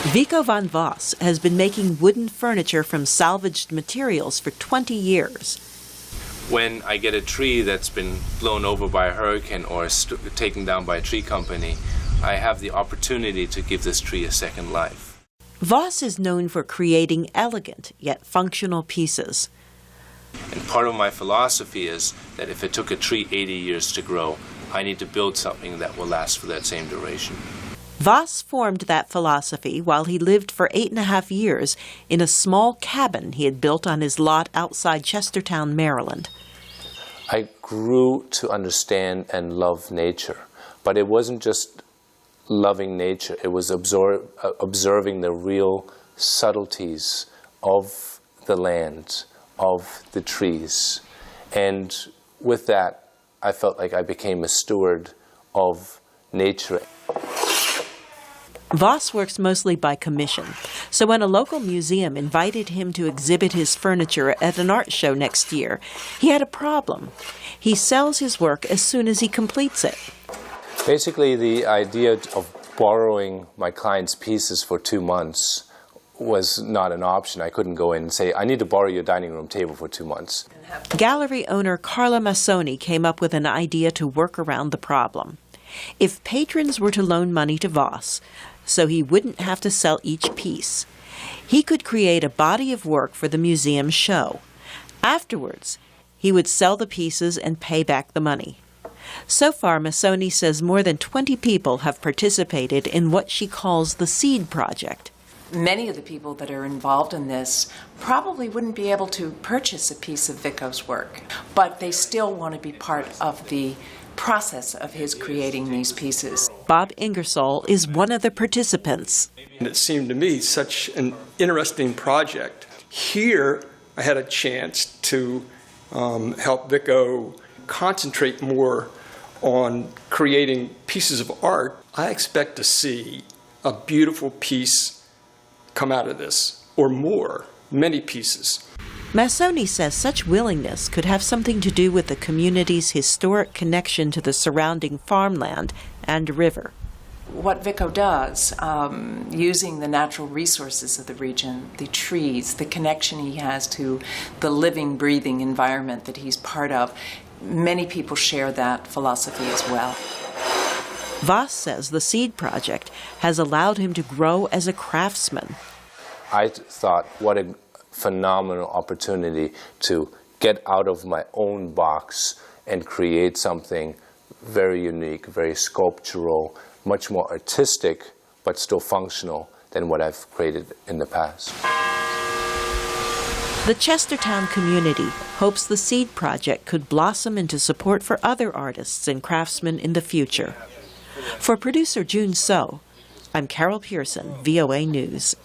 Vico van Voss has been making wooden furniture from salvaged materials for 20 years. When I get a tree that's been blown over by a hurricane or taken down by a tree company, I have the opportunity to give this tree a second life. Voss is known for creating elegant yet functional pieces. And part of my philosophy is that if it took a tree 80 years to grow, I need to build something that will last for that same duration. Voss formed that philosophy while he lived for 8.5 years in a small cabin he had built on his lot outside Chestertown, Maryland. I grew to understand and love nature, but it wasn't just loving nature. It was observing the real subtleties of the land, of the trees. And with that, I felt like I became a steward of nature. Voss works mostly by commission, so when a local museum invited him to exhibit his furniture at an art show next year, he had a problem. He sells his work as soon as he completes it. Basically, the idea of borrowing my client's pieces for 2 months was not an option. I couldn't go in and say, I need to borrow your dining room table for 2 months. Gallery owner Carla Massoni came up with an idea to work around the problem. If patrons were to loan money to Voss, so he wouldn't have to sell each piece, he could create a body of work for the museum show. Afterwards, he would sell the pieces and pay back the money. So far, Massoni says more than 20 people have participated in what she calls the Seed Project. Many of the people that are involved in this probably wouldn't be able to purchase a piece of Vico's work, but they still want to be part of the process of his creating these pieces. Bob Ingersoll is one of the participants. And it seemed to me such an interesting project. Here, I had a chance to help Vico concentrate more on creating pieces of art. I expect to see a beautiful piece come out of this, or more, many pieces. Massoni says such willingness could have something to do with the community's historic connection to the surrounding farmland and river. What Vico does, using the natural resources of the region, the trees, the connection he has to the living, breathing environment that he's part of, many people share that philosophy as well. Voss says the Seed Project has allowed him to grow as a craftsman. I thought, what a phenomenal opportunity to get out of my own box and create something very unique, very sculptural, much more artistic, but still functional than what I've created in the past. The Chestertown community hopes the Seed Project could blossom into support for other artists and craftsmen in the future. For producer June So, I'm Carol Pearson, VOA News.